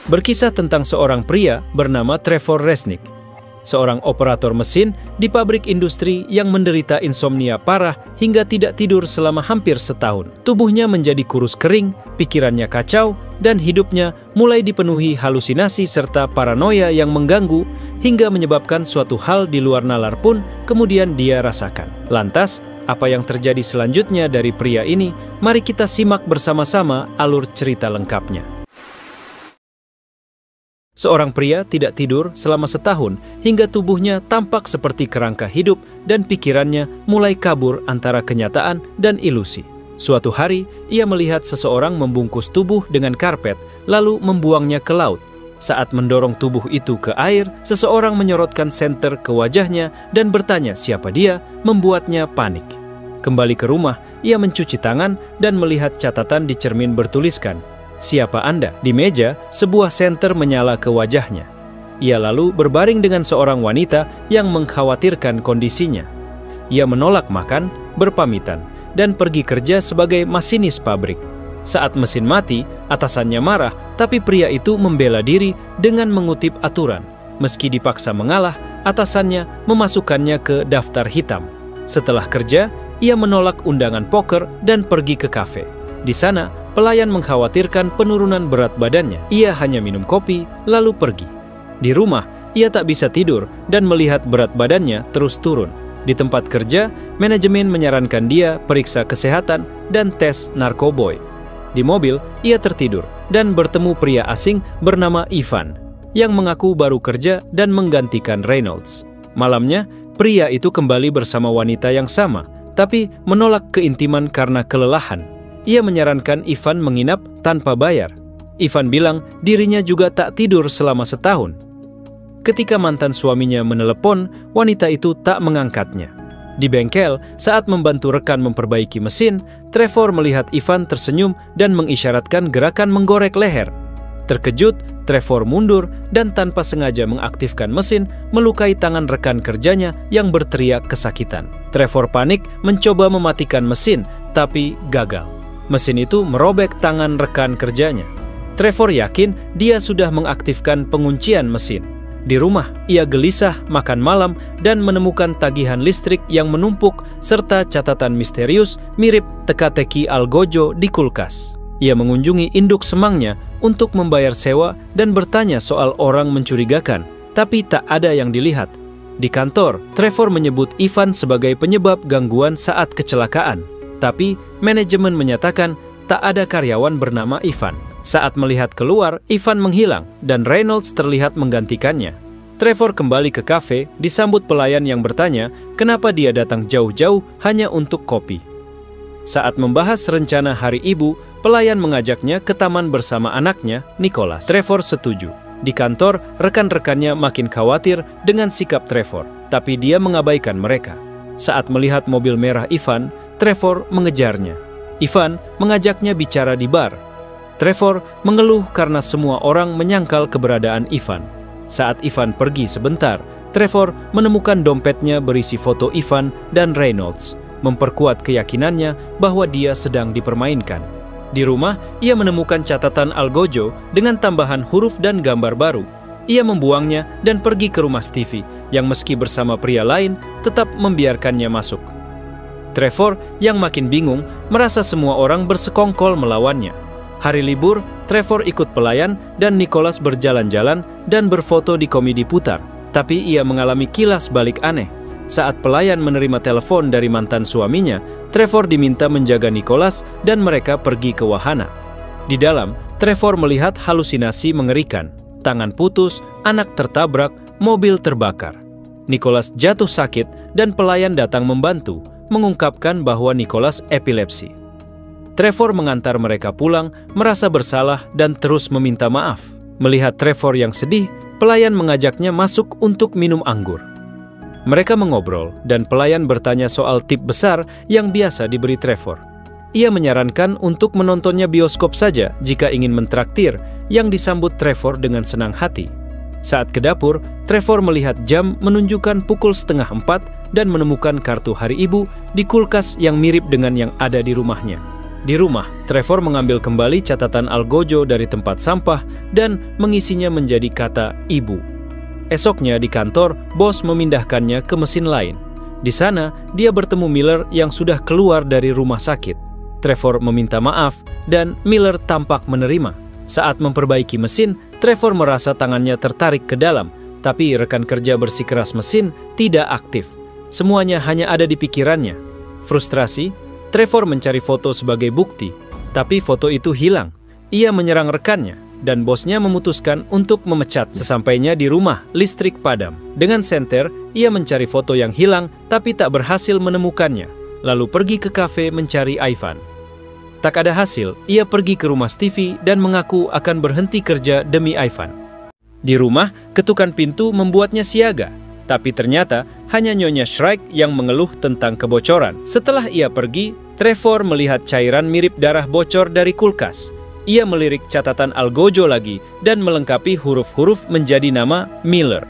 berkisah tentang seorang pria bernama Trevor Resnick, seorang operator mesin di pabrik industri yang menderita insomnia parah hingga tidak tidur selama hampir setahun. Tubuhnya menjadi kurus kering, pikirannya kacau, dan hidupnya mulai dipenuhi halusinasi serta paranoia yang mengganggu hingga menyebabkan suatu hal di luar nalar pun kemudian dia rasakan. Lantas, apa yang terjadi selanjutnya dari pria ini? Mari kita simak bersama-sama alur cerita lengkapnya. Seorang pria tidak tidur selama setahun hingga tubuhnya tampak seperti kerangka hidup dan pikirannya mulai kabur antara kenyataan dan ilusi. Suatu hari, ia melihat seseorang membungkus tubuh dengan karpet lalu membuangnya ke laut. Saat mendorong tubuh itu ke air, seseorang menyorotkan senter ke wajahnya dan bertanya siapa dia, membuatnya panik. Kembali ke rumah, ia mencuci tangan dan melihat catatan di cermin bertuliskan, "Siapa Anda?" Di meja, sebuah senter menyala ke wajahnya. Ia lalu berbaring dengan seorang wanita yang mengkhawatirkan kondisinya. Ia menolak makan, berpamitan, dan pergi kerja sebagai masinis pabrik. Saat mesin mati, atasannya marah, tapi pria itu membela diri dengan mengutip aturan. Meski dipaksa mengalah, atasannya memasukkannya ke daftar hitam. Setelah kerja, ia menolak undangan poker dan pergi ke kafe. Di sana, pelayan mengkhawatirkan penurunan berat badannya. Ia hanya minum kopi, lalu pergi. Di rumah, ia tak bisa tidur dan melihat berat badannya terus turun. Di tempat kerja, manajemen menyarankan dia periksa kesehatan dan tes narkoboy. Di mobil, ia tertidur dan bertemu pria asing bernama Ivan yang mengaku baru kerja dan menggantikan Reynolds. Malamnya, pria itu kembali bersama wanita yang sama, tapi menolak keintiman karena kelelahan. Ia menyarankan Ivan menginap tanpa bayar. Ivan bilang dirinya juga tak tidur selama setahun. Ketika mantan suaminya menelepon, wanita itu tak mengangkatnya. Di bengkel, saat membantu rekan memperbaiki mesin, Trevor melihat Ivan tersenyum dan mengisyaratkan gerakan menggorek leher. Terkejut, Trevor mundur dan tanpa sengaja mengaktifkan mesin, melukai tangan rekan kerjanya yang berteriak kesakitan. Trevor panik mencoba mematikan mesin, tapi gagal. Mesin itu merobek tangan rekan kerjanya. Trevor yakin dia sudah mengaktifkan penguncian mesin. Di rumah, ia gelisah makan malam dan menemukan tagihan listrik yang menumpuk serta catatan misterius mirip teka-teki algojo di kulkas. Ia mengunjungi induk semangnya untuk membayar sewa dan bertanya soal orang mencurigakan, tapi tak ada yang dilihat. Di kantor, Trevor menyebut Ivan sebagai penyebab gangguan saat kecelakaan, tapi manajemen menyatakan tak ada karyawan bernama Ivan. Saat melihat keluar, Ivan menghilang dan Reynolds terlihat menggantikannya. Trevor kembali ke kafe, disambut pelayan yang bertanya kenapa dia datang jauh-jauh hanya untuk kopi. Saat membahas rencana hari ibu, pelayan mengajaknya ke taman bersama anaknya, Nicholas. Trevor setuju. Di kantor, rekan-rekannya makin khawatir dengan sikap Trevor, tapi dia mengabaikan mereka. Saat melihat mobil merah Ivan, Trevor mengejarnya. Ivan mengajaknya bicara di bar. Trevor mengeluh karena semua orang menyangkal keberadaan Ivan. Saat Ivan pergi sebentar, Trevor menemukan dompetnya berisi foto Ivan dan Reynolds, memperkuat keyakinannya bahwa dia sedang dipermainkan. Di rumah, ia menemukan catatan algojo dengan tambahan huruf dan gambar baru. Ia membuangnya dan pergi ke rumah Stevie, yang meski bersama pria lain, tetap membiarkannya masuk. Trevor yang makin bingung merasa semua orang bersekongkol melawannya. Hari libur, Trevor ikut pelayan dan Nicholas berjalan-jalan dan berfoto di komedi putar. Tapi ia mengalami kilas balik aneh. Saat pelayan menerima telepon dari mantan suaminya, Trevor diminta menjaga Nicholas dan mereka pergi ke wahana. Di dalam, Trevor melihat halusinasi mengerikan. Tangan putus, anak tertabrak, mobil terbakar. Nicholas jatuh sakit dan pelayan datang membantu, mengungkapkan bahwa Nicholas epilepsi. Trevor mengantar mereka pulang, merasa bersalah dan terus meminta maaf. Melihat Trevor yang sedih, pelayan mengajaknya masuk untuk minum anggur. Mereka mengobrol dan pelayan bertanya soal tip besar yang biasa diberi Trevor. Ia menyarankan untuk menontonnya bioskop saja jika ingin mentraktir, yang disambut Trevor dengan senang hati. Saat ke dapur, Trevor melihat jam menunjukkan pukul 3:30 dan menemukan kartu hari ibu di kulkas yang mirip dengan yang ada di rumahnya. Di rumah, Trevor mengambil kembali catatan Algojo dari tempat sampah dan mengisinya menjadi kata ibu. Esoknya di kantor, bos memindahkannya ke mesin lain. Di sana, dia bertemu Miller yang sudah keluar dari rumah sakit. Trevor meminta maaf dan Miller tampak menerima. Saat memperbaiki mesin, Trevor merasa tangannya tertarik ke dalam, tapi rekan kerja bersikeras mesin tidak aktif. Semuanya hanya ada di pikirannya. Frustrasi, Trevor mencari foto sebagai bukti, tapi foto itu hilang. Ia menyerang rekannya, dan bosnya memutuskan untuk memecat. Sesampainya di rumah, listrik padam. Dengan senter, ia mencari foto yang hilang, tapi tak berhasil menemukannya. Lalu pergi ke kafe mencari Ivan. Tak ada hasil, ia pergi ke rumah Stevie dan mengaku akan berhenti kerja demi Ivan. Di rumah, ketukan pintu membuatnya siaga. Tapi ternyata hanya Nyonya Shrike yang mengeluh tentang kebocoran. Setelah ia pergi, Trevor melihat cairan mirip darah bocor dari kulkas. Ia melirik catatan Algojo lagi dan melengkapi huruf-huruf menjadi nama Miller.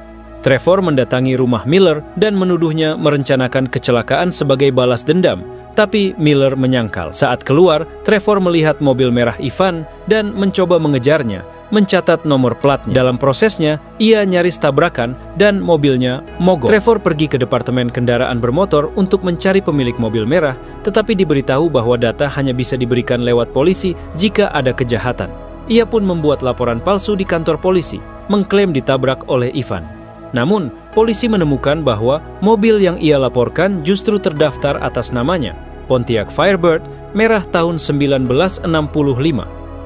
Trevor mendatangi rumah Miller dan menuduhnya merencanakan kecelakaan sebagai balas dendam. Tapi Miller menyangkal. Saat keluar, Trevor melihat mobil merah Ivan dan mencoba mengejarnya, mencatat nomor platnya. Dalam prosesnya, ia nyaris tabrakan dan mobilnya mogok. Trevor pergi ke departemen kendaraan bermotor untuk mencari pemilik mobil merah, tetapi diberitahu bahwa data hanya bisa diberikan lewat polisi jika ada kejahatan. Ia pun membuat laporan palsu di kantor polisi, mengklaim ditabrak oleh Ivan. Namun, polisi menemukan bahwa mobil yang ia laporkan justru terdaftar atas namanya, Pontiac Firebird, merah tahun 1965.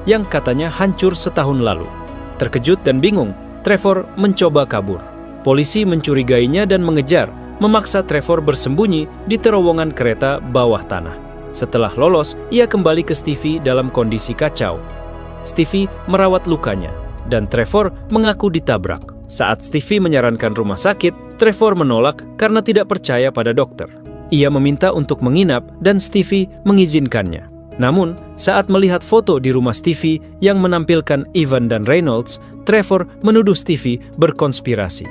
Yang katanya hancur setahun lalu. Terkejut dan bingung, Trevor mencoba kabur. Polisi mencurigainya dan mengejar, memaksa Trevor bersembunyi di terowongan kereta bawah tanah. Setelah lolos, ia kembali ke Stevie dalam kondisi kacau. Stevie merawat lukanya, dan Trevor mengaku ditabrak. Saat Stevie menyarankan rumah sakit, Trevor menolak karena tidak percaya pada dokter. Ia meminta untuk menginap dan Stevie mengizinkannya. Namun, saat melihat foto di rumah Stevie yang menampilkan Ivan dan Reynolds, Trevor menuduh Stevie berkonspirasi.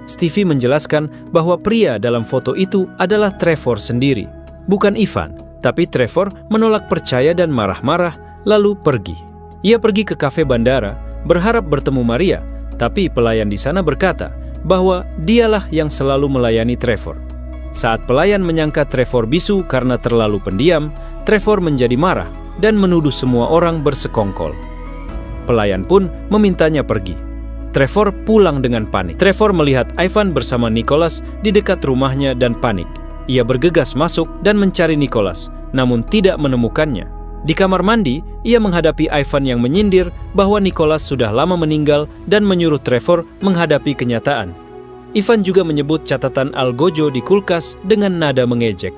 Stevie menjelaskan bahwa pria dalam foto itu adalah Trevor sendiri, bukan Ivan. Tapi Trevor menolak percaya dan marah-marah, lalu pergi. Ia pergi ke kafe bandara, berharap bertemu Maria, tapi pelayan di sana berkata bahwa dialah yang selalu melayani Trevor. Saat pelayan menyangka Trevor bisu karena terlalu pendiam, Trevor menjadi marah dan menuduh semua orang bersekongkol. Pelayan pun memintanya pergi. Trevor pulang dengan panik. Trevor melihat Ivan bersama Nicholas di dekat rumahnya dan panik. Ia bergegas masuk dan mencari Nicholas, namun tidak menemukannya. Di kamar mandi, ia menghadapi Ivan yang menyindir bahwa Nicholas sudah lama meninggal dan menyuruh Trevor menghadapi kenyataan. Ivan juga menyebut catatan Algojo di kulkas dengan nada mengejek.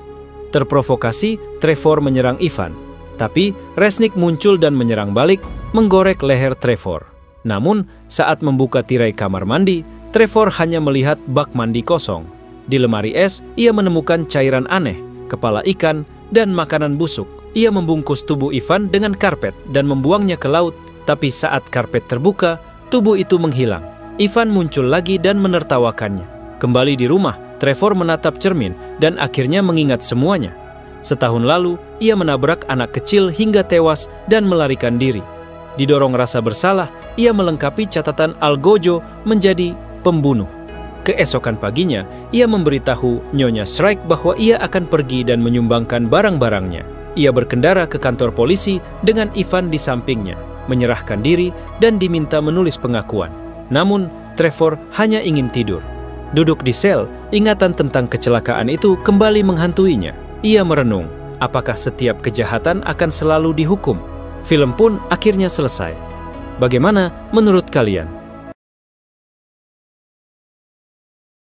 Terprovokasi, Trevor menyerang Ivan. Tapi Resnick muncul dan menyerang balik, menggorek leher Trevor. Namun, saat membuka tirai kamar mandi, Trevor hanya melihat bak mandi kosong. Di lemari es, ia menemukan cairan aneh, kepala ikan, dan makanan busuk. Ia membungkus tubuh Ivan dengan karpet dan membuangnya ke laut. Tapi saat karpet terbuka, tubuh itu menghilang. Ivan muncul lagi dan menertawakannya. Kembali di rumah, Trevor menatap cermin dan akhirnya mengingat semuanya. Setahun lalu, ia menabrak anak kecil hingga tewas dan melarikan diri. Didorong rasa bersalah, ia melengkapi catatan Algojo menjadi pembunuh. Keesokan paginya, ia memberitahu Nyonya Shrike bahwa ia akan pergi dan menyumbangkan barang-barangnya. Ia berkendara ke kantor polisi dengan Ivan di sampingnya, menyerahkan diri dan diminta menulis pengakuan. Namun, Trevor hanya ingin tidur. Duduk di sel, ingatan tentang kecelakaan itu kembali menghantuinya. Ia merenung, apakah setiap kejahatan akan selalu dihukum? Film pun akhirnya selesai. Bagaimana menurut kalian?